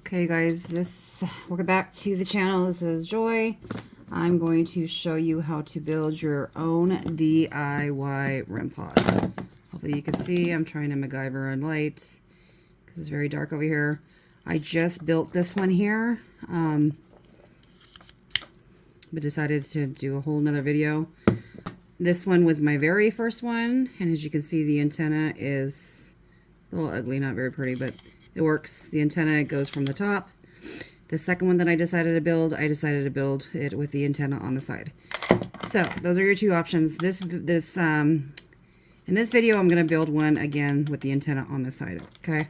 Okay guys, welcome back to the channel. This is Joy. I'm going to show you how to build your own DIY REM pod. Hopefully you can see I'm trying to MacGyver on light because it's very dark over here. I just built this one here, but decided to do a whole nother video. This one was my very first one, and as you can see, the antenna is a little ugly, not very pretty, but it works. The antenna goes from the top. The second one that I decided to build it with the antenna on the side. So those are your two options. In this video, I'm going to build one again with the antenna on the side. Okay.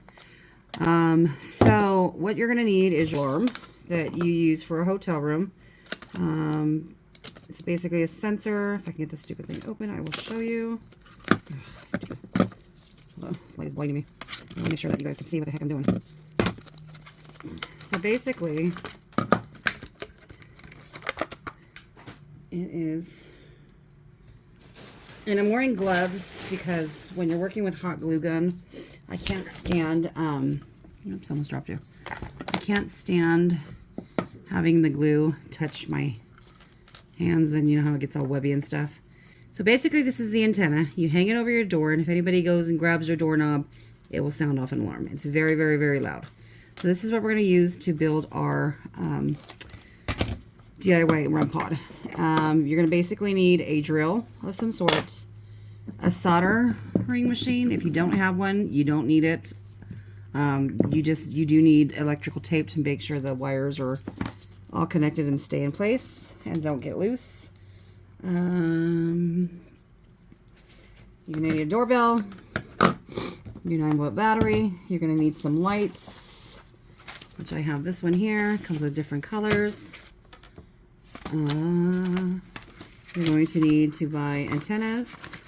So what you're going to need is your alarm that you use for a hotel room. It's basically a sensor. If I can get this stupid thing open, I will show you. Oh, stupid. Hold on, this light is blinding me. I want to make sure that you guys can see what the heck I'm doing. So basically, it is, and I'm wearing gloves because when you're working with hot glue gun, I can't stand, oops, almost dropped you. I can't stand having the glue touch my hands, and you know how it gets all webby and stuff. So basically this is the antenna. You hang it over your door, and if anybody goes and grabs your doorknob, it will sound off an alarm. It's very, very, very loud. So this is what we're going to use to build our DIY REM pod. You're going to basically need a drill of some sort, a soldering machine. If you don't have one, you don't need it. You do need electrical tape to make sure the wires are all connected and stay in place and don't get loose. You're going to need a doorbell, your 9-volt battery. You're going to need some lights, which I have this one here. It comes with different colors. You're going to need to buy antennas.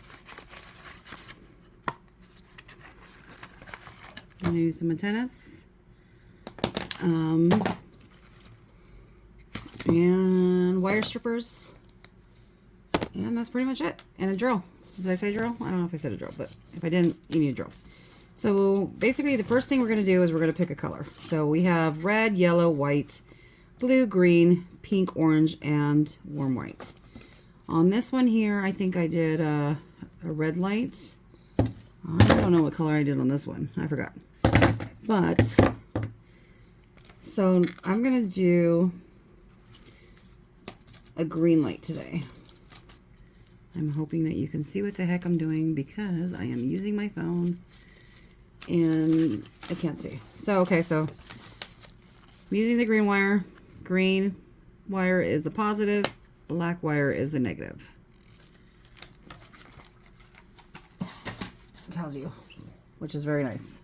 I'm going to use some antennas. And wire strippers. And that's pretty much it. And a drill. Did I say drill? I don't know if I said a drill, but if I didn't, you need a drill. So basically the first thing we're going to do is we're going to pick a color. So we have red, yellow, white, blue, green, pink, orange, and warm white. On this one here, I think I did a red light. I don't know what color I did on this one. I forgot. But, so I'm going to do a green light today. I'm hoping that you can see what the heck I'm doing because I am using my phone and I can't see. So, okay, so I'm using the green wire. Green wire is the positive, black wire is the negative. It tells you, which is very nice.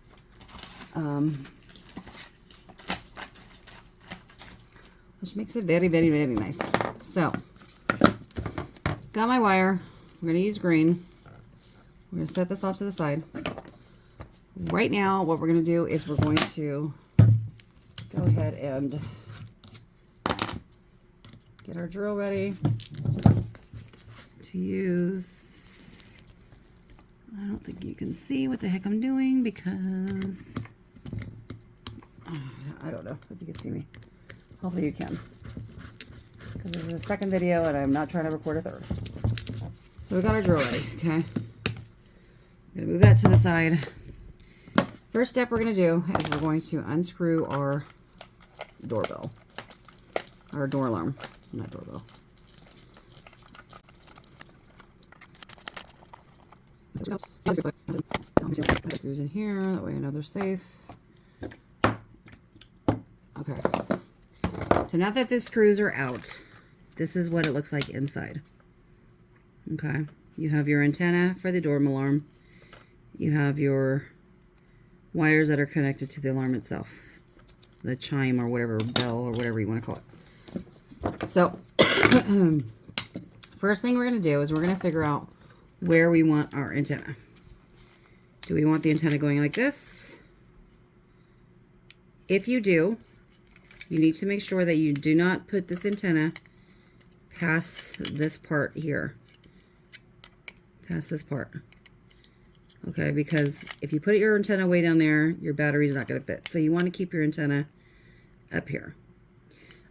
Which makes it very, very, very nice. So, got my wire. We're going to use green. We're going to set this off to the side. Right now, what we're going to do is we're going to go ahead and get our drill ready to use. I don't think you can see what the heck I'm doing because I don't know if you can see me. Hopefully you can, because this is the second video and I'm not trying to record a third. So we got our drill ready, okay? I'm going to move that to the side. First step we're going to do is we're going to unscrew our doorbell. Our door alarm, not doorbell. Screws in here, that way I know they're safe. Okay. So now that the screws are out, this is what it looks like inside. Okay. You have your antenna for the door alarm. You have your wires that are connected to the alarm itself. The chime or whatever, bell or whatever you want to call it. So, first thing we're going to do is we're going to figure out where we want our antenna. Do we want the antenna going like this? If you do, you need to make sure that you do not put this antenna past this part here. Past this part. Okay, because if you put your antenna way down there, your battery's not going to fit. So you want to keep your antenna up here.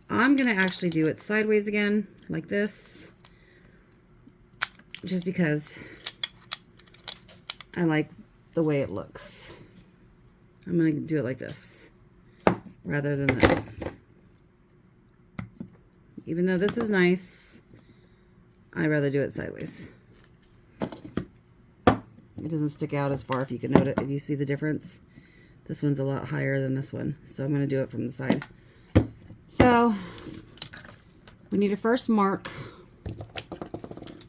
I'm going to actually do it sideways again, like this, just because I like the way it looks. I'm going to do it like this rather than this. Even though this is nice, I'd rather do it sideways. It doesn't stick out as far if you can note it, if you see the difference. This one's a lot higher than this one, so I'm going to do it from the side. So we need to first mark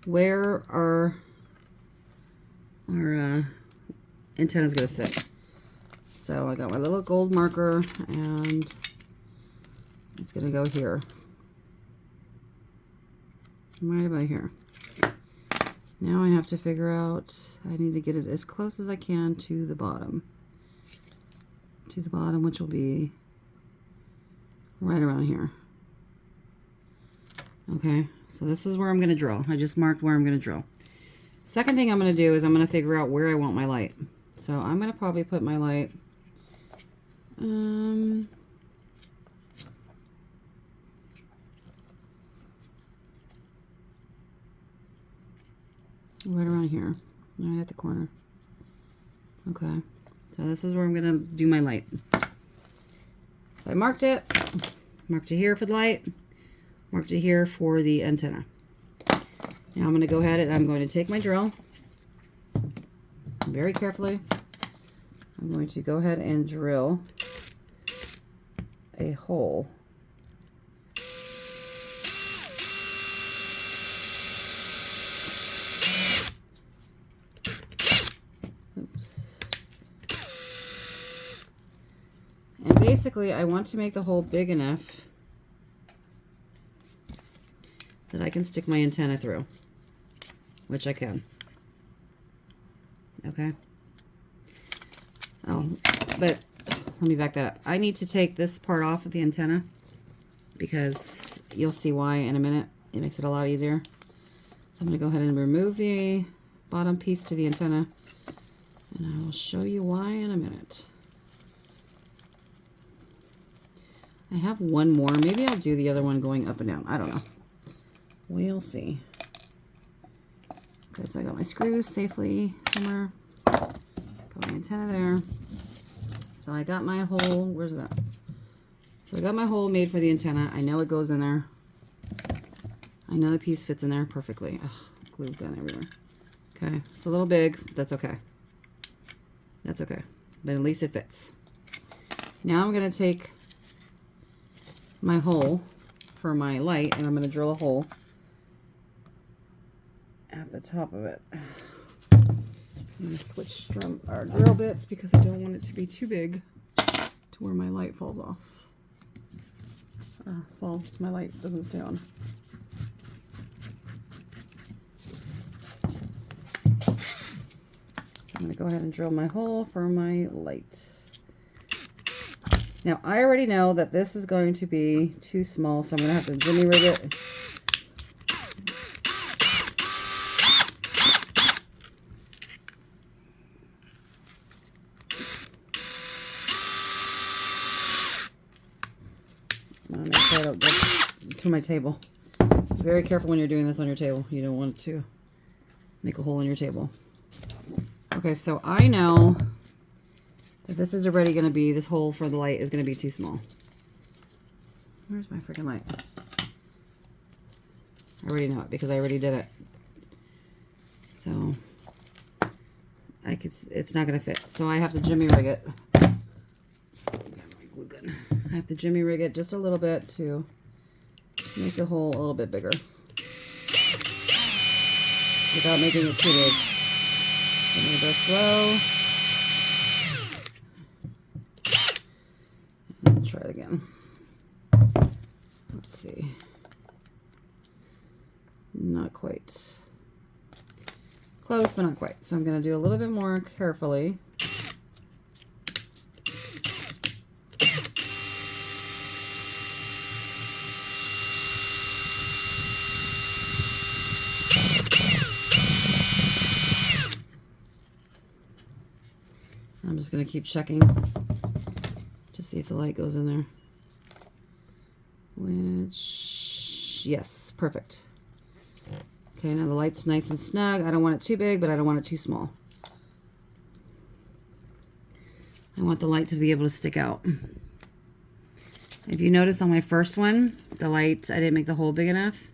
where our antenna is going to sit. So I got my little gold marker, and it's going to go here. Right about here. Now I have to figure out, I need to get it as close as I can to the bottom. To the bottom, which will be right around here. Okay, so this is where I'm going to drill. I just marked where I'm going to drill. Second thing I'm going to do is I'm going to figure out where I want my light. So I'm going to probably put my light right around here, right at the corner. Okay, so this is where I'm going to do my light. So I marked it here for the light, marked it here for the antenna. Now I'm going to go ahead and I'm going to take my drill very carefully. I'm going to go ahead and drill a hole. Oops. And basically I want to make the hole big enough that I can stick my antenna through, which I can. Okay. Oh, but let me back that up. I need to take this part off of the antenna because you'll see why in a minute. It makes it a lot easier. So I'm going to go ahead and remove the bottom piece to the antenna, and I will show you why in a minute. I have one more. Maybe I'll do the other one going up and down. I don't know. We'll see. Okay, so I got my screws safely somewhere. Put my antenna there. So I got my hole. Where's that? So I got my hole made for the antenna. I know it goes in there. I know the piece fits in there perfectly. Ugh, glue gun everywhere. Okay, it's a little big. But that's okay. That's okay. But at least it fits. Now I'm going to take my hole for my light, and I'm going to drill a hole at the top of it. I'm going to switch drill bits because I don't want it to be too big to where my light falls off. Or my light doesn't stay on. So I'm going to go ahead and drill my hole for my light. Now I already know that this is going to be too small, so I'm going to have to jimmy rig it. I'm going to make sure I don't get to my table. Be very careful when you're doing this on your table. You don't want to make a hole in your table. Okay, so I know that this is already going to be, this hole for the light is going to be too small. Where's my freaking light? I already know it because I already did it. So it's not going to fit. So I have to jimmy rig it. Glue gun. I have to jimmy rig it just a little bit to make the hole a little bit bigger without making it too big. I'm going to go slow. Try it again. Let's see. Not quite. Close, but not quite. So I'm going to do a little bit more carefully. I'm just going to keep checking to see if the light goes in there. which, yes, perfect. Okay, now the light's nice and snug. I don't want it too big, but I don't want it too small. I want the light to be able to stick out. If you notice on my first one, the light, I didn't make the hole big enough.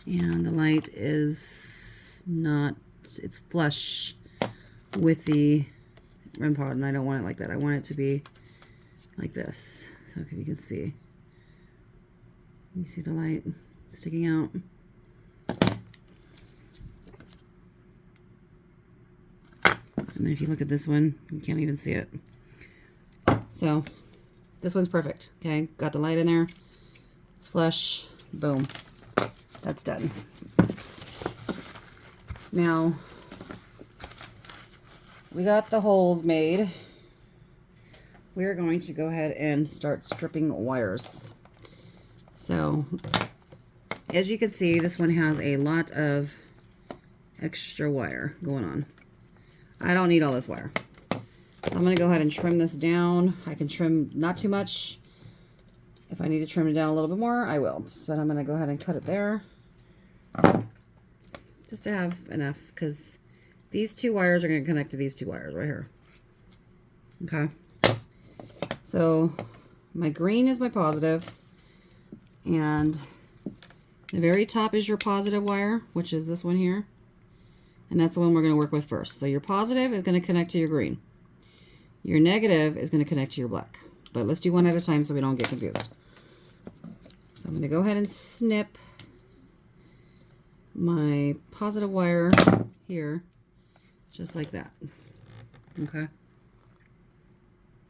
And the light is not, it's flush with the rempod, and I don't want it like that. I want it to be like this. So if you can see. You see the light sticking out? And then if you look at this one, you can't even see it. So this one's perfect. Okay, got the light in there. It's flush. Boom. That's done. Now, we got the holes made. We're going to go ahead and start stripping wires. So, as you can see, this one has a lot of extra wire going on. I don't need all this wire. So I'm going to go ahead and trim this down. I can trim not too much. If I need to trim it down a little bit more, I will. But I'm going to go ahead and cut it there. Just to have enough, because these two wires are going to connect to these two wires right here. Okay. So my green is my positive, and the very top is your positive wire, which is this one here. And that's the one we're going to work with first. So your positive is going to connect to your green. Your negative is going to connect to your black. But let's do one at a time so we don't get confused. So I'm going to go ahead and snip my positive wire here, just like that. Okay.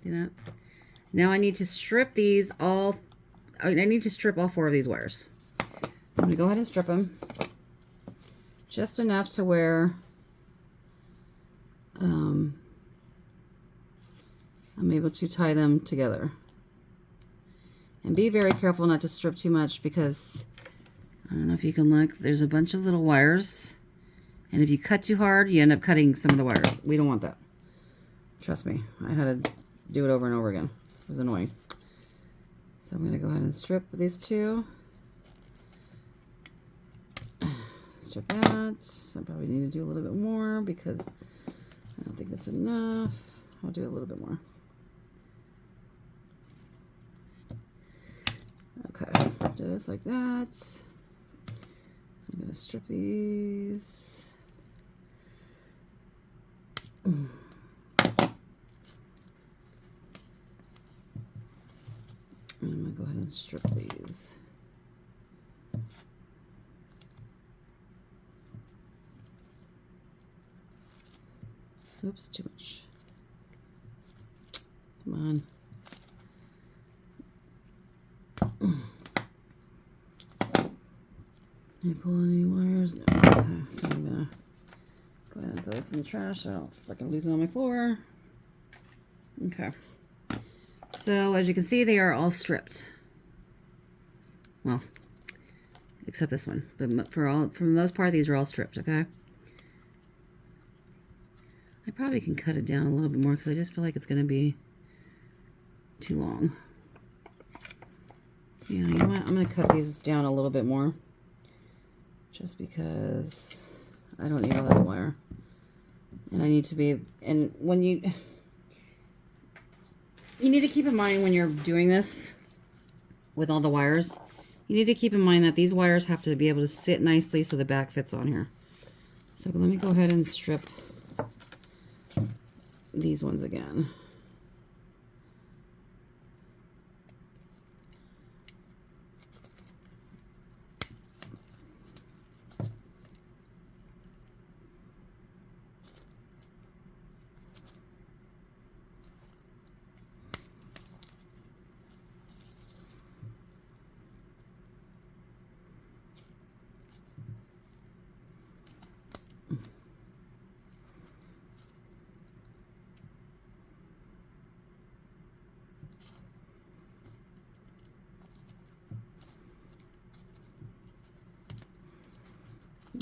See that? Now I need to strip these all, I need to strip all 4 of these wires. So I'm going to go ahead and strip them. Just enough to where I'm able to tie them together. And be very careful not to strip too much, because I don't know if you can look, there's a bunch of little wires, and if you cut too hard, you end up cutting some of the wires. We don't want that. Trust me, I had to do it over and over again. It was annoying. So I'm going to go ahead and strip these two. Strip that. I probably need to do a little bit more because I don't think that's enough. I'll do a little bit more. Okay, just like that. I'm going to strip these. And I'm going to go ahead and strip these. Oops, too much. Come on. Did I pull any wires? No. Okay, so I'm gonna go ahead and throw this in the trash so I don't freaking lose it on my floor. Okay. So as you can see, they are all stripped. Well, except this one. But for the most part, these are all stripped, okay? I probably can cut it down a little bit more because I just feel like it's going to be too long. Yeah, you know what? I'm going to cut these down a little bit more. Just because I don't need all that wire. And I need to be, and when you need to keep in mind when you're doing this with all the wires, you need to keep in mind that these wires have to be able to sit nicely so the back fits on here. So let me go ahead and strip these ones again.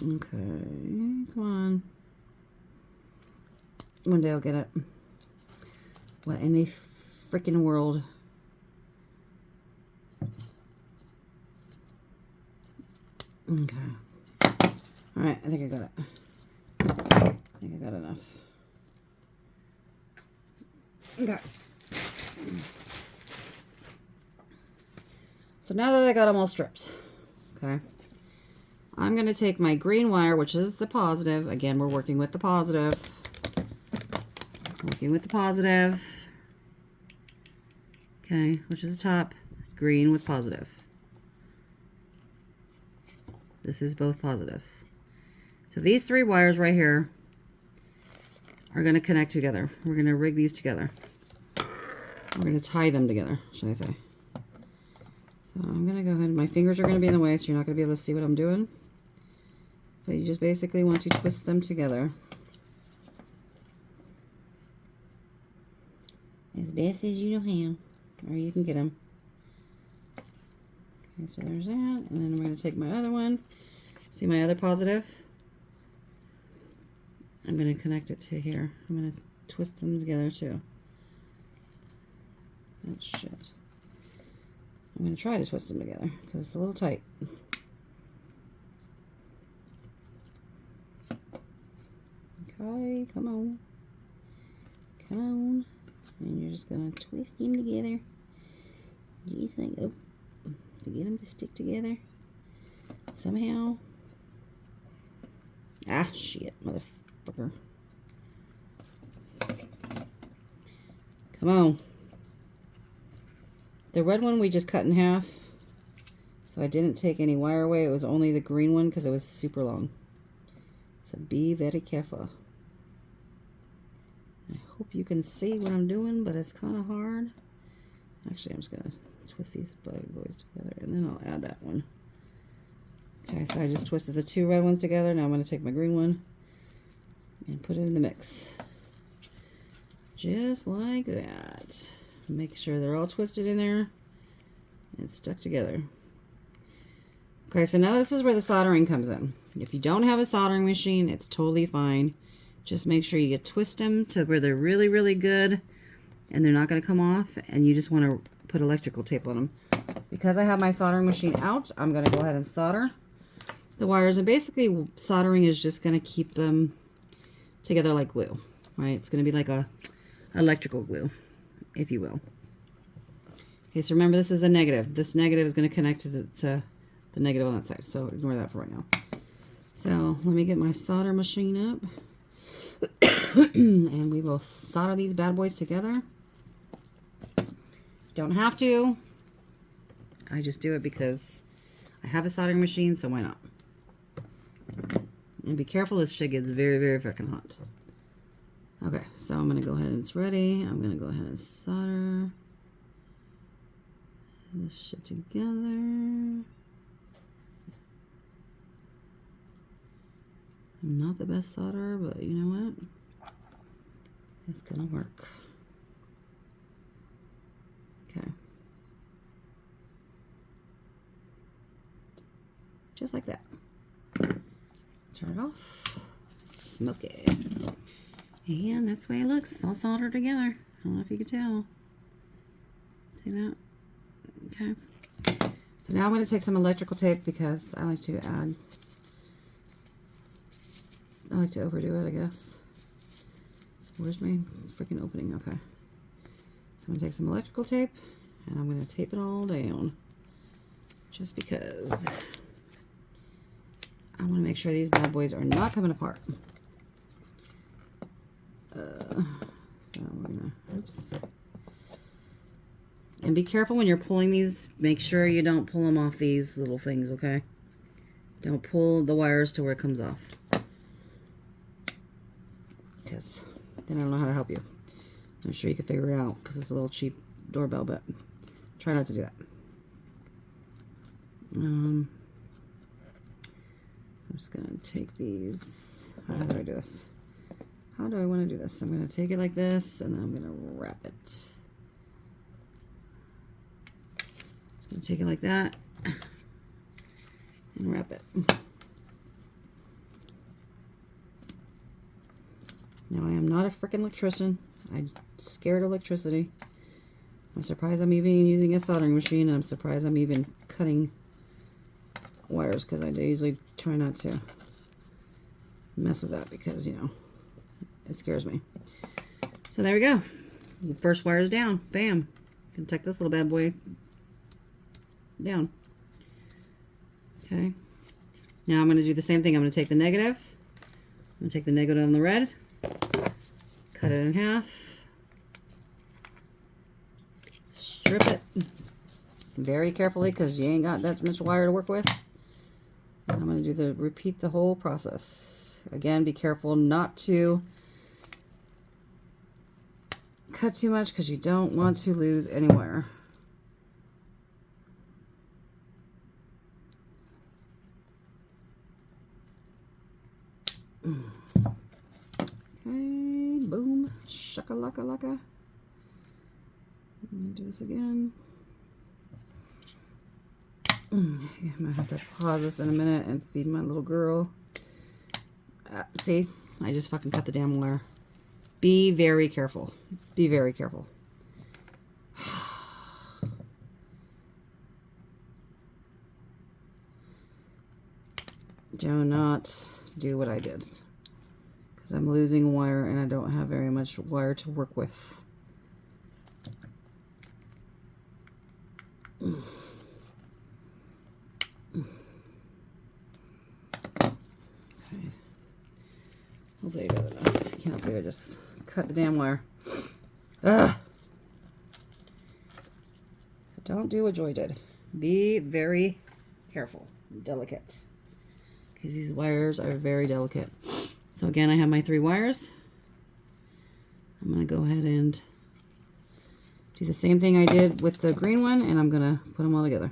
Okay, come on. One day I'll get it. What in the freaking world? Okay. Alright, I think I got it. I think I got enough. Okay. So now that I got them all stripped, okay, I'm going to take my green wire, which is the positive. Again, we're working with the positive. Working with the positive. Okay, which is the top. Green with positive. This is both positive. So these 3 wires right here are going to connect together. We're going to rig these together. We're going to tie them together, should I say. So I'm going to go ahead. My fingers are going to be in the way, so you're not going to be able to see what I'm doing. But you just basically want to twist them together as best as you know how, or you can get them. Okay, so there's that. And then we're going to take my other one. See my other positive? I'm going to connect it to here. I'm going to twist them together too. Oh shit. I'm going to try to twist them together because it's a little tight. Okay, come on. Come on. And you're just going to twist them together. Just like, oh, to get them to stick together somehow. Ah, shit, motherfucker. Come on. The red one we just cut in half, so I didn't take any wire away. It was only the green one because it was super long. So be very careful. I hope you can see what I'm doing, but it's kind of hard. Actually, I'm just going to twist these bad boys together, and then I'll add that one. Okay, so I just twisted the 2 red ones together. Now I'm going to take my green one and put it in the mix. Just like that. Make sure they're all twisted in there and stuck together. Okay, so now this is where the soldering comes in. If you don't have a soldering machine, it's totally fine. Just make sure you twist them to where they're really, really good and they're not going to come off, and you just want to put electrical tape on them. Because I have my soldering machine out, I'm going to go ahead and solder the wires, and basically soldering is just going to keep them together like glue, right? It's going to be like a electrical glue, if you will. Okay, so remember, this is the negative. This negative is going to connect to the negative on that side, so ignore that for right now. So let me get my solder machine up, and we will solder these bad boys together. Don't have to. I just do it because I have a soldering machine, so why not? And be careful, this shit gets very, very freaking hot. Okay, so I'm going to go ahead and it's ready. I'm going to go ahead and solder this shit together. I'm not the best solderer, but you know what? It's going to work. Okay. Just like that. Turn it off. Smoky. And that's the way it looks. It's all soldered together. I don't know if you can tell. See that? Okay. So now I'm going to take some electrical tape because I like to overdo it, I guess. Where's my freaking opening? Okay. So I'm going to take some electrical tape and I'm going to tape it all down. Just because I want to make sure these bad boys are not coming apart. So we're gonna, oops. And be careful when you're pulling these. Make sure you don't pull them off these little things, okay? Don't pull the wires to where it comes off. Because then I don't know how to help you. I'm sure you can figure it out because it's a little cheap doorbell, but try not to do that. So I'm just going to take these. How do I do this? How do I want to do this? I'm going to take it like this, and then I'm going to wrap it. Just going to take it like that, and wrap it. Now, I am not a freaking electrician. I'm scared of electricity. I'm surprised I'm even using a soldering machine, and I'm surprised I'm even cutting wires because I usually try not to mess with that because, you know, it scares me. So there we go. The first wire is down. Bam. Can take this little bad boy down. Okay. Now I'm going to do the same thing. I'm going to take the negative. I'm going to take the negative on the red. Cut it in half. Strip it. Very carefully because you ain't got that much wire to work with. And I'm going to do repeat the whole process. Again, be careful not to cut too much because you don't want to lose any wire. Okay, boom, shaka-laka-laka. Let me do this again. I might have to pause this in a minute and feed my little girl. See, I just fucking cut the damn wire. Be very careful. Be very careful. Do not do what I did. Because I'm losing wire and I don't have very much wire to work with. Okay. Hopefully I got enough. I can't believe I just cut the damn wire. Ugh. So don't do what Joy did. Be very careful, delicate. Because these wires are very delicate. So again, I have my 3 wires. I'm going to go ahead and do the same thing I did with the green one, and I'm going to put them all together.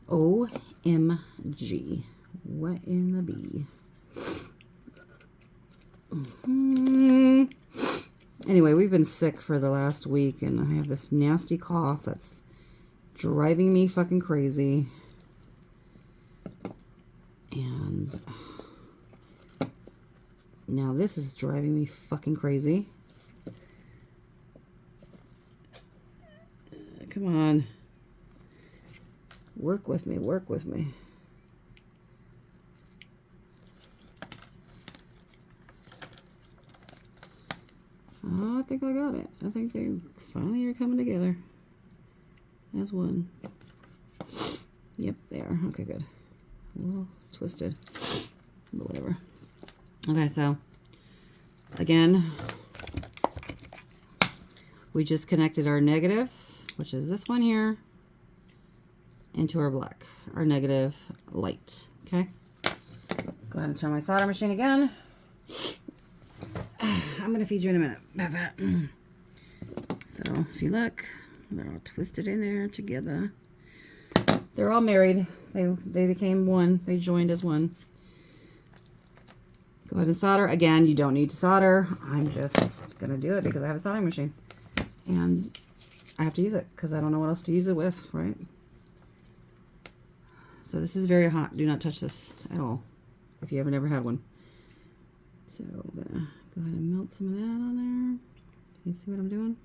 OMG. What in the bee? Anyway, we've been sick for the last week, and I have this nasty cough that's driving me fucking crazy. And now this is driving me fucking crazy. Come on. Work with me, work with me. Oh, I think I got it. I think they finally are coming together as one. Yep, they are. Okay, good. A little twisted, but whatever. Okay, so again, we just connected our negative, which is this one here, into our black, our negative light. Okay, go ahead and turn my solder machine again. I'm gonna feed you in a minute. So if you look, they're all twisted in there together. They're all married. They became one. They joined as one. Go ahead and solder. Again, you don't need to solder. I'm just gonna do it because I have a soldering machine. And I have to use it because I don't know what else to use it with, right? So this is very hot. Do not touch this at all if you haven't ever had one. So I'm gonna go ahead and melt some of that on there. Can you see what I'm doing?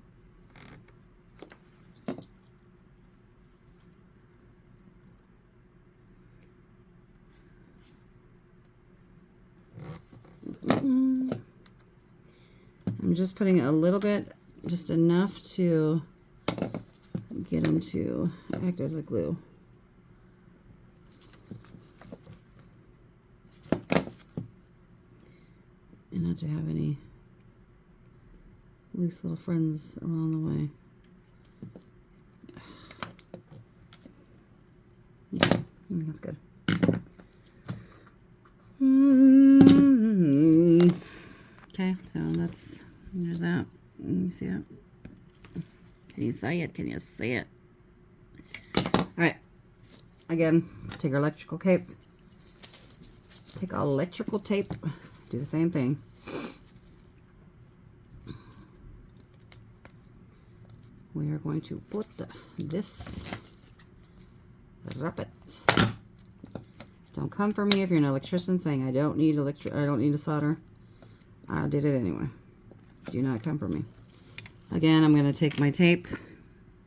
I'm just putting a little bit, just enough to get them to act as a glue. And not to have any loose little friends along the way. Yeah, that's good. Okay, so there's that. Can you see it? Can you see it? Can you see it? Alright. Again, take our electrical tape. Take our electrical tape. Do the same thing. We are going to put this, wrap it. Don't come for me if you're an electrician saying I don't need a solder. I did it anyway. Do not come for me. Again, I'm going to take my tape.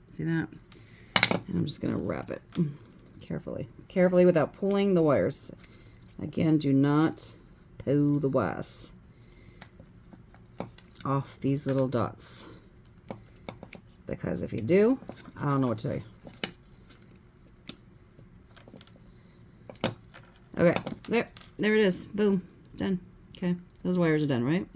See that? And I'm just going to wrap it carefully. Carefully without pulling the wires. Again, do not pull the wires off these little dots. Because if you do, I don't know what to tell you. Okay, there it is. Boom, it's done. Okay, those wires are done, right?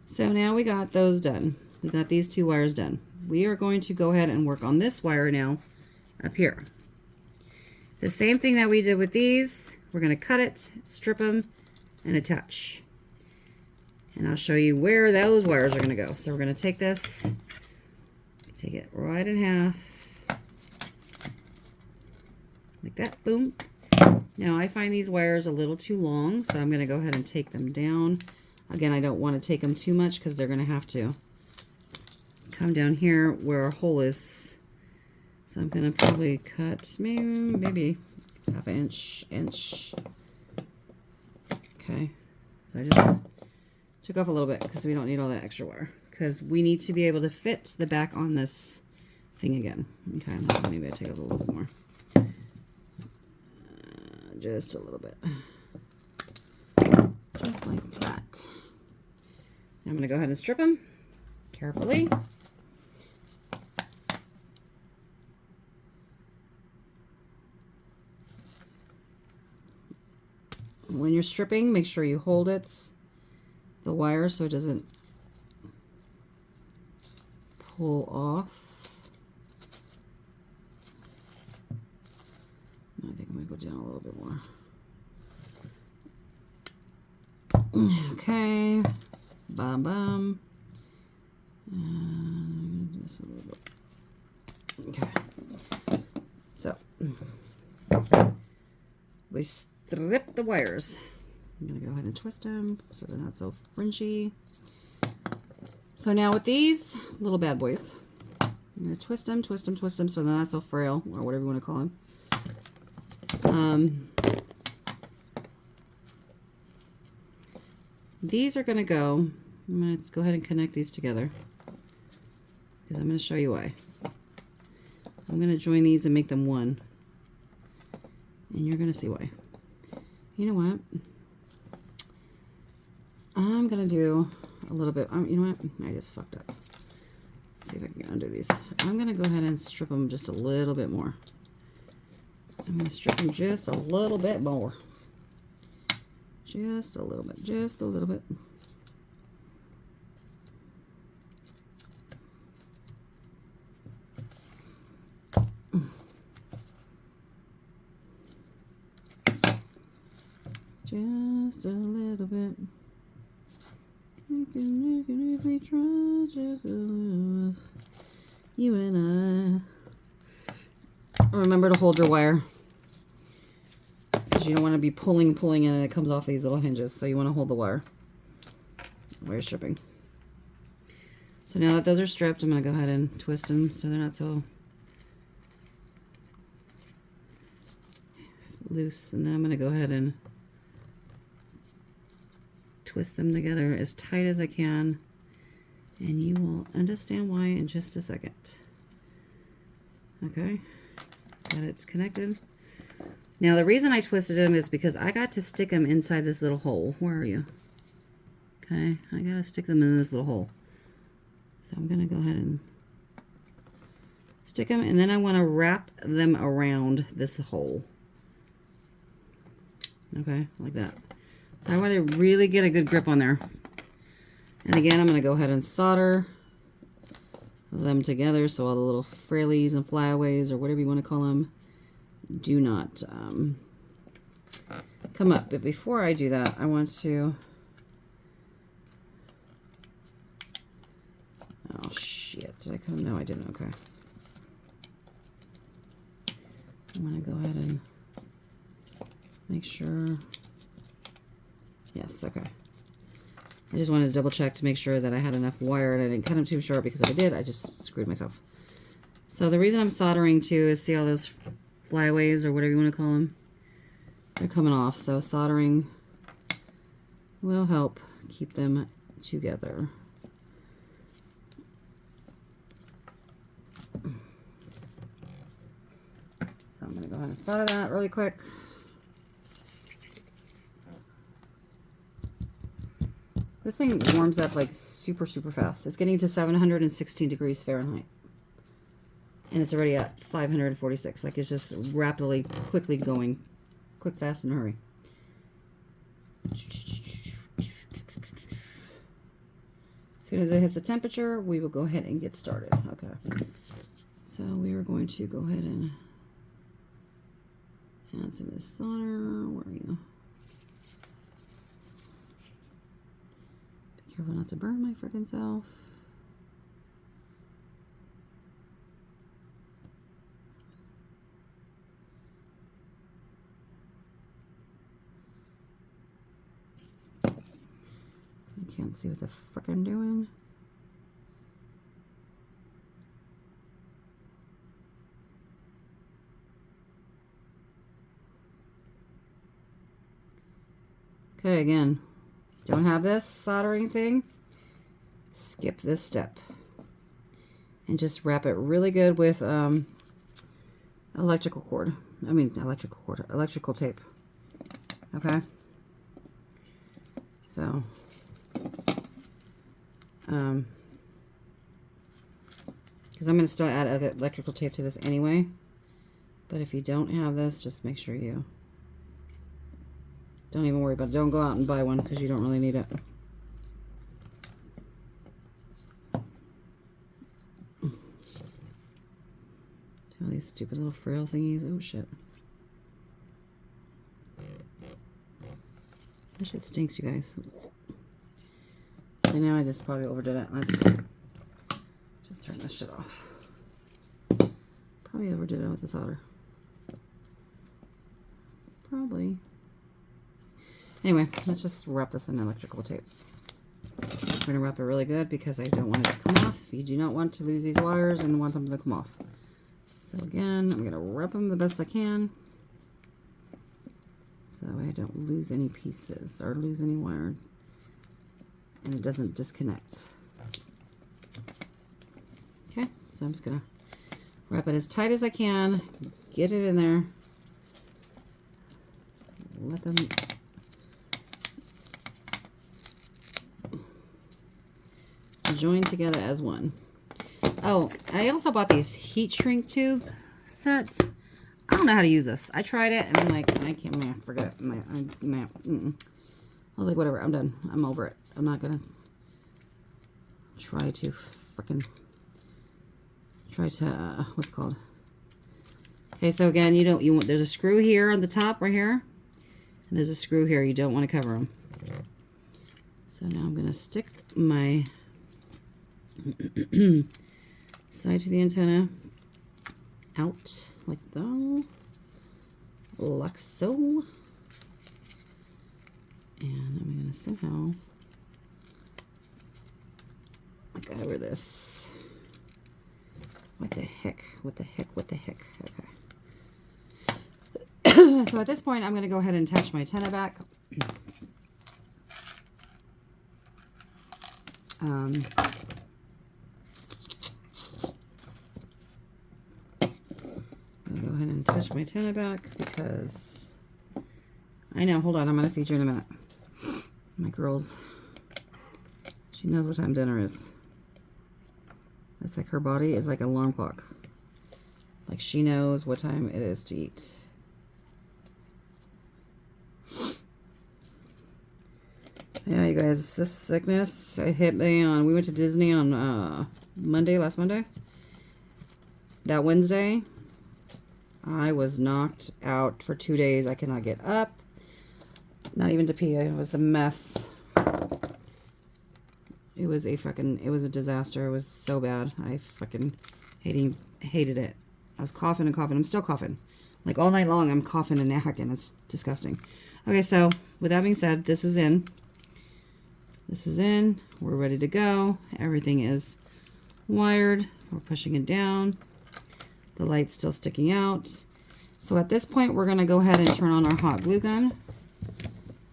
So now we got those done. We got these 2 wires done. We are going to go ahead and work on this wire now up here. The same thing that we did with these. We're going to cut it, strip them, and attach. And I'll show you where those wires are going to go. So we're going to take this, take it right in half, like that, boom. Now I find these wires a little too long, so I'm going to go ahead and take them down. Again, I don't want to take them too much because they're going to have to come down here where our hole is. So I'm going to probably cut maybe half an inch. Okay, so I just took off a little bit because we don't need all that extra wire, because we need to be able to fit the back on this thing again. Okay, maybe I take a little bit more. Just a little bit. Just like that. I'm going to go ahead and strip them carefully. When you're stripping, make sure you hold the wire so it doesn't pull off. I think I'm going to go down a little bit more. Okay. Bum bum. Just a little bit. Okay. So, we strip the wires. I'm going to go ahead and twist them so they're not so fringy. So now with these little bad boys, I'm going to twist them so they're not so frail, or whatever you want to call them. These are going to go, I'm going to go ahead and connect these together because I'm going to show you why. I'm going to join these and make them one, and you're going to see why. You know what? I'm going to do a little bit, you know what? I just fucked up. Let's see if I can undo these. I'm going to go ahead and strip them just a little bit more. I'm going to strip them just a little bit more. Just a little bit. Just a little bit. Just a little bit. We can if we try just a little. You and I. Remember to hold your wire. You don't want to be pulling and it comes off these little hinges, so you want to hold the wire while you're stripping. So now that those are stripped, I'm going to go ahead and twist them so they're not so loose, and then I'm going to go ahead and twist them together as tight as I can, and you will understand why in just a second. Okay, got it connected. Now, the reason I twisted them is because I got to stick them inside this little hole. Where are you? Okay, I got to stick them in this little hole. So I'm going to go ahead and stick them, and then I want to wrap them around this hole. Okay, like that. So I want to really get a good grip on there. And again, I'm going to go ahead and solder them together so all the little frailies and flyaways, or whatever you want to call them, do not come up. But before I do that, I want to... Oh, shit. Did I come? No, I didn't. Okay. I'm going to go ahead and make sure... Yes, okay. I just wanted to double check to make sure that I had enough wire and I didn't cut them too short, because if I did, I just screwed myself. So the reason I'm soldering too is, see all those flyaways, or whatever you want to call them? They're coming off, so soldering will help keep them together. So I'm going to go ahead and solder that really quick. This thing warms up like super, super fast. It's getting to 716 degrees Fahrenheit. And it's already at 546. Like, it's just rapidly, quickly going. Quick, fast, and hurry. As soon as it hits the temperature, we will go ahead and get started. Okay. So we are going to go ahead and add some of this solder. Where are you? Be careful not to burn my freaking self. Can't see what the frick I'm doing. Okay, again, don't have this soldering thing. Skip this step. And just wrap it really good with electrical tape. Okay? So, because I'm going to still add electrical tape to this anyway. But if you don't have this, just make sure you don't even worry about it. Don't go out and buy one because you don't really need it. All these stupid little frail thingies. Oh shit. That shit stinks, you guys. I know I just probably overdid it. Let's just turn this shit off. Probably overdid it with the solder. Probably. Anyway, let's just wrap this in electrical tape. I'm going to wrap it really good because I don't want it to come off. You do not want to lose these wires and want them to come off. So again, I'm going to wrap them the best I can. So that way I don't lose any pieces or lose any wire. And it doesn't disconnect. Okay, so I'm just going to wrap it as tight as I can. Get it in there. Let them join together as one. Oh, I also bought these heat shrink tube sets. I don't know how to use this. I tried it and I'm like, I can't, forget it. I was like, whatever, I'm done. I'm over it. I'm not gonna try to what's it called? Okay, so again, there's a screw here on the top right here, and there's a screw here. You don't want to cover them. So now I'm gonna stick my side to the antenna out like that, like so, and I'm gonna somehow like over this. What the heck? What the heck? What the heck? Okay. So at this point, I'm gonna go ahead and attach my antenna back. I'll go ahead and touch my antenna back because I know, hold on, I'm going to feed you in a minute. My girl's, she knows what time dinner is. It's like her body is like an alarm clock. Like she knows what time it is to eat. Yeah, you guys, this sickness, it hit me on, we went to Disney on last Monday. That Wednesday, I was knocked out for 2 days. I could not get up. Not even to pee. It was a mess. It was a disaster. It was so bad. I fucking hated it. I was coughing and coughing. I'm still coughing. Like all night long, I'm coughing and hacking. It's disgusting. Okay, so with that being said, this is in. This is in. We're ready to go. Everything is wired. We're pushing it down. The light's still sticking out. So at this point, we're going to go ahead and turn on our hot glue gun.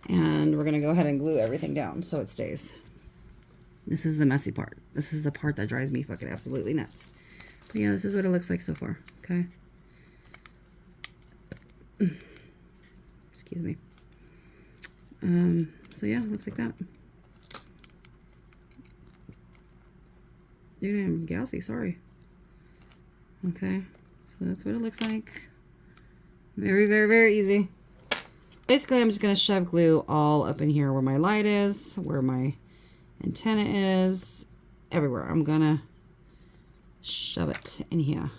And we're going to go ahead and glue everything down so it stays. This is the messy part. This is the part that drives me fucking absolutely nuts. But yeah, this is what it looks like so far. Okay. Excuse me. So yeah, looks like that. Dude, I'm galaxy, sorry. Okay, so that's what it looks like. Very, very, very easy. Basically, I'm just going to shove glue all up in here where my light is, where my antenna is, everywhere. I'm going to shove it in here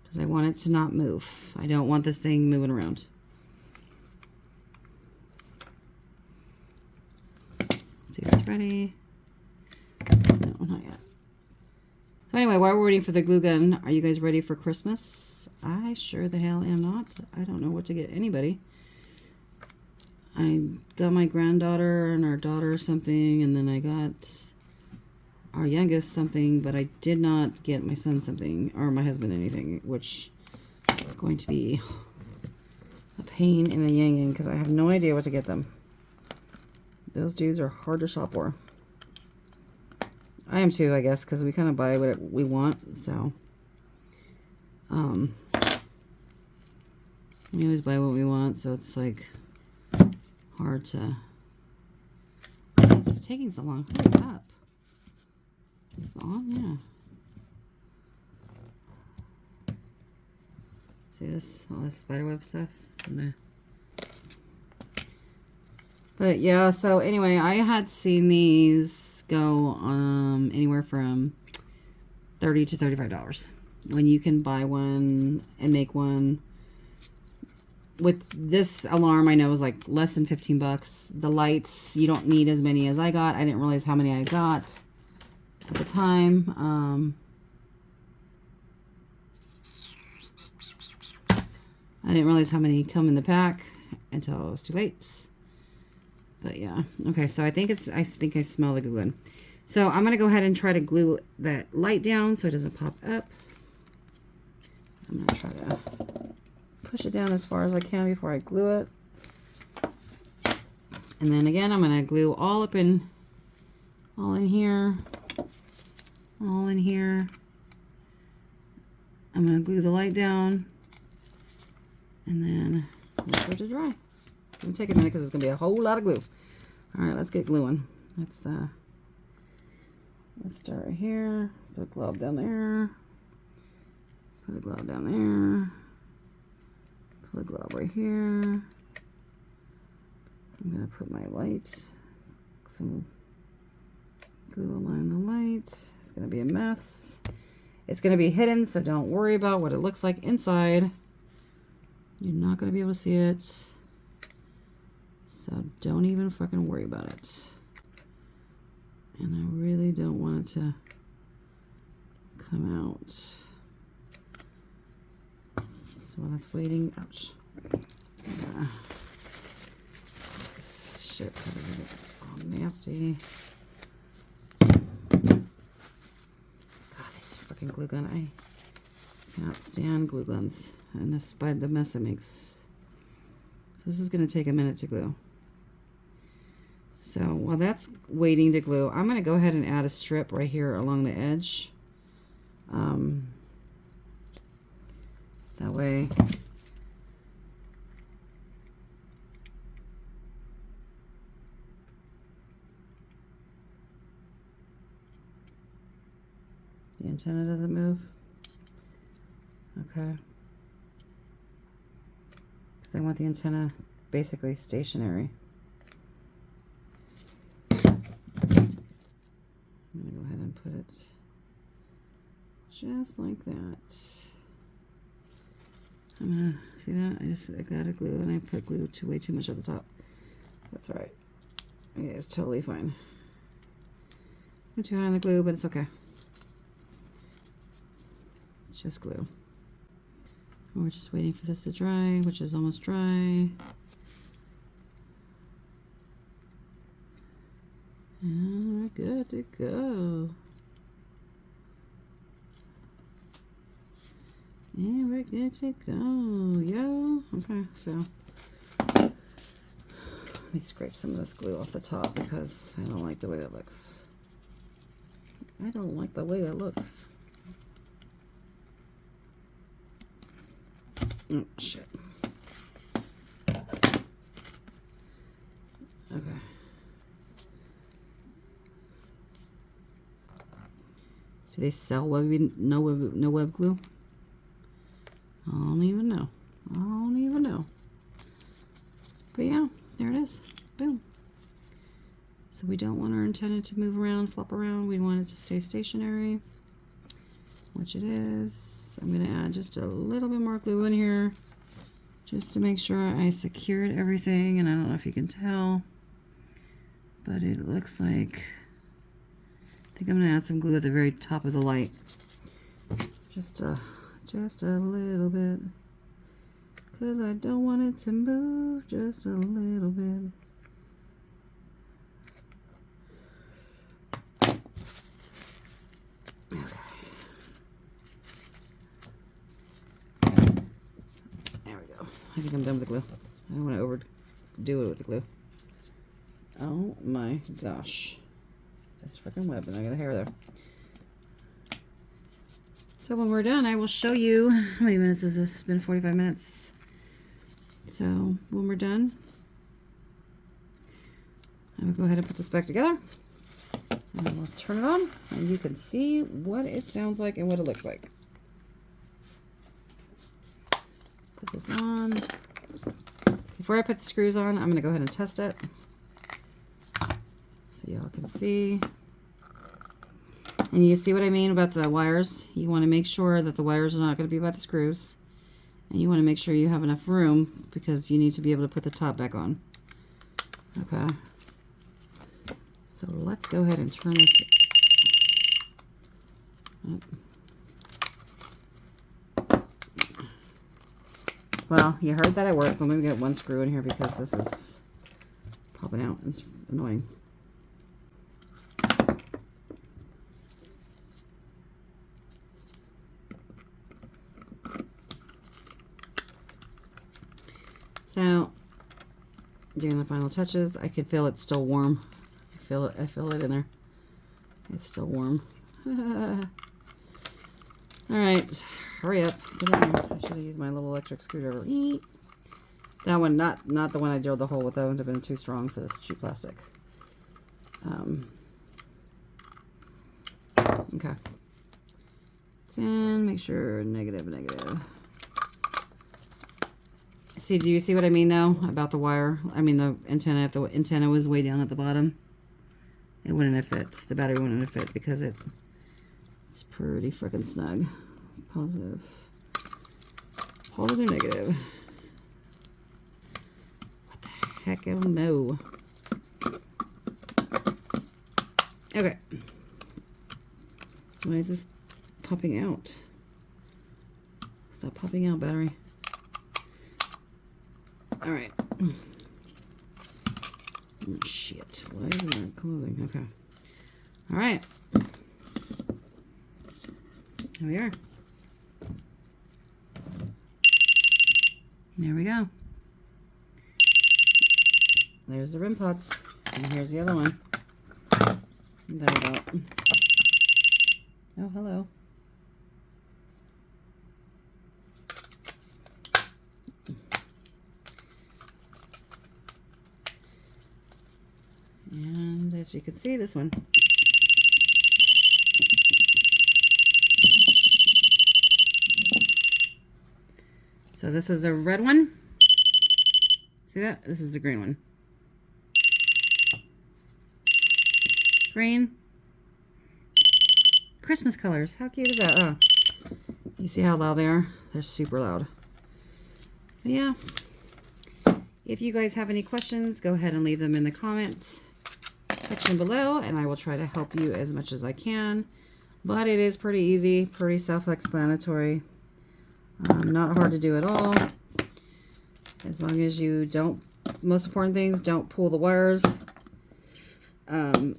because I want it to not move. I don't want this thing moving around. Let's see if it's ready. No, not yet. So anyway, while we're waiting for the glue gun, are you guys ready for Christmas? I sure the hell am not. I don't know what to get anybody. I got my granddaughter and our daughter something, and then I got our youngest something, but I did not get my son something, or my husband anything, which is going to be a pain in the yang because I have no idea what to get them. Those dudes are hard to shop for. I am too, I guess, because we kind of buy what we want, so. We always buy what we want, so it's like hard to. Why is this taking so long? Hurry up. It's on, yeah. See this? All this spiderweb stuff in there. But yeah, so anyway, I had seen these go anywhere from $30 to $35 when you can buy one and make one. With this alarm, I know is like less than 15 bucks. The lights, you don't need as many as I got. I didn't realize how many I got at the time. I didn't realize how many come in the pack until it was too late. But yeah, okay. So I think I smell the glue gun. So I'm gonna go ahead and try to glue that light down so it doesn't pop up. I'm gonna try to push it down as far as I can before I glue it. And then again, I'm gonna glue all in here. All in here. I'm gonna glue the light down. And then wait for it to dry. It's gonna take a minute because it's gonna be a whole lot of glue. All right, let's get gluing. Let's start right here. Put a glove down there. Put a glove down there. Put a glove right here. I'm gonna put my light. Some glue align the light. It's gonna be a mess. It's gonna be hidden, so don't worry about what it looks like inside. You're not gonna be able to see it. So don't even fucking worry about it. And I really don't want it to come out. So while that's waiting, ouch. Shit, so I get all nasty. God, this freaking glue gun. I cannot stand glue guns. And the mess it makes. So this is going to take a minute to glue. So while that's waiting to glue, I'm going to go ahead and add a strip right here along the edge. That way the antenna doesn't move. Okay. Because I want the antenna basically stationary. I'm going to go ahead and put it just like that. I'm going to, see that? I got a glue and I put glue way too much at the top. That's alright. Yeah, it's totally fine. I'm too high on the glue, but it's okay. It's just glue. We're just waiting for this to dry, which is almost dry. And we're good to go. And we're good to go, yo. Okay, so Let me scrape some of this glue off the top because I don't like the way that looks. I don't like the way that looks. Oh, shit. Okay. Do they sell no web glue? I don't even know. I don't even know. But yeah, there it is. Boom. So we don't want our antenna to move around, flop around. We want it to stay stationary, which it is. I'm going to add just a little bit more glue in here just to make sure I secured everything. And I don't know if you can tell, but it looks like, I think I'm going to add some glue at the very top of the light. Just a little bit. Because I don't want it to move just a little bit. Okay. There we go. I think I'm done with the glue. I don't want to overdo it with the glue. Oh my gosh. This freaking web, and I got a hair there. So when we're done, I will show you, how many minutes is this? It's been 45 minutes. So when we're done, I will go ahead and put this back together. And I will turn it on, and you can see what it sounds like and what it looks like. Put this on. Before I put the screws on, I'm going to go ahead and test it. So y'all can see. And you see what I mean about the wires. You want to make sure that the wires are not going to be by the screws. And you want to make sure you have enough room because you need to be able to put the top back on. Okay. So let's go ahead and turn this up. Well, you heard that it worked. So let me get one screw in here because this is popping out. It's annoying. So, doing the final touches, I can feel it's still warm. I feel it in there. It's still warm. Alright, hurry up. Get in there. I should have used my little electric screwdriver. That one, not the one I drilled the hole with. That would have been too strong for this cheap plastic. Okay. It's in, make sure negative. See, do you see what I mean though about the wire? I mean the antenna. If the antenna was way down at the bottom, it wouldn't have fit. The battery wouldn't have fit because it's pretty freaking snug. Positive, negative. What the heck? I don't know. Okay. Why is this popping out? Stop popping out, battery. All right. Oh, shit. Why is it not closing? Okay. All right. Here we are. There we go. There's the rim pots. And here's the other one. There we go. Oh, hello. And as you can see, this one. So this is the red one. See that? This is the green one. Green. Christmas colors. How cute is that? Oh. You see how loud they are? They're super loud. But yeah. If you guys have any questions, go ahead and leave them in the comment section below, and I will try to help you as much as I can. But it is pretty easy, pretty self-explanatory. Not hard to do at all. As long as you don't, most important things, don't pull the wires. Do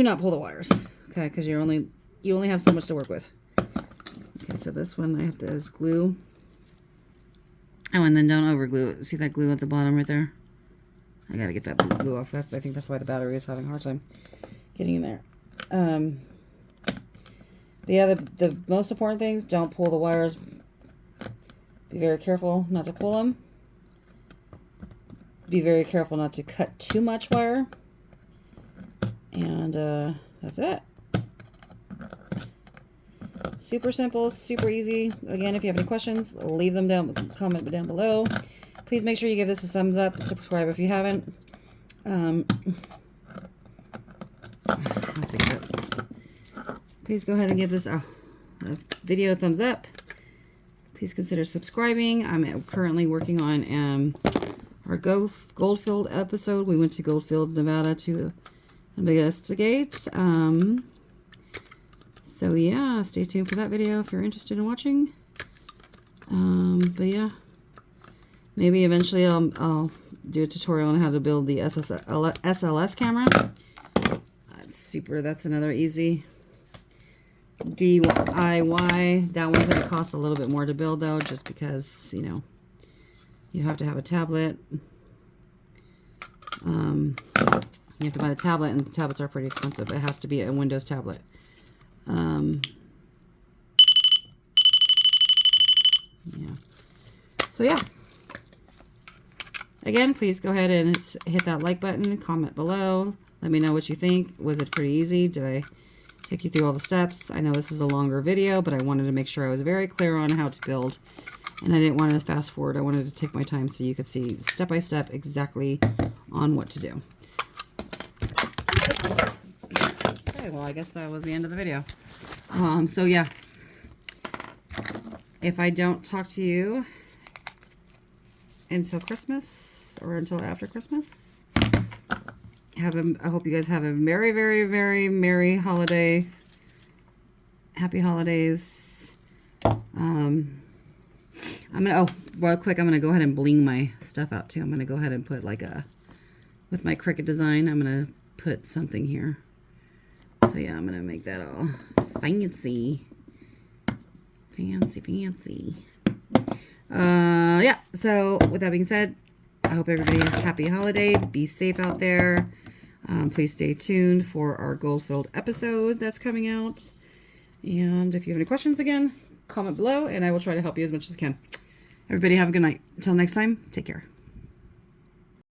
not pull the wires, okay? Because you only have so much to work with. Okay, so this one I have to is glue. Oh, and then don't over glue it. See that glue at the bottom right there? I gotta get that glue off. I think that's why the battery is having a hard time getting in there. But yeah, the most important things, don't pull the wires. Be very careful not to pull them. Be very careful not to cut too much wire. And that's it. Super simple, super easy. Again, if you have any questions, leave them down, comment down below. Please make sure you give this a thumbs up. Subscribe if you haven't. Please go ahead and give this a video a thumbs up. Please consider subscribing. I'm currently working on our Goldfield episode. We went to Goldfield, Nevada to investigate. So yeah, stay tuned for that video if you're interested in watching. But yeah, maybe eventually I'll do a tutorial on how to build the SLS camera. That's another easy DIY. That one's going to cost a little bit more to build though, just because, you know, you have to have a tablet. You have to buy the tablet, and the tablets are pretty expensive. It has to be a Windows tablet. Yeah. So yeah. Again, please go ahead and hit that like button, comment below. Let me know what you think. Was it pretty easy? Did I take you through all the steps? I know this is a longer video, but I wanted to make sure I was very clear on how to build. And I didn't want to fast forward. I wanted to take my time so you could see step by step exactly on what to do. Okay, well, I guess that was the end of the video. So yeah. If I don't talk to you until Christmas or until after Christmas, I hope you guys have a very, very, very merry holiday. Happy holidays. Real quick, I'm gonna go ahead and bling my stuff out too. I'm gonna go ahead and put like with my Cricut design, I'm gonna put something here. So yeah, I'm gonna make that all fancy. Fancy. Yeah, so with that being said, I hope everybody has a happy holiday. Be safe out there. Please stay tuned for our Goldfield episode that's coming out. And if you have any questions, again, comment below, and I will try to help you as much as I can. Everybody have a good night. Until next time, take care.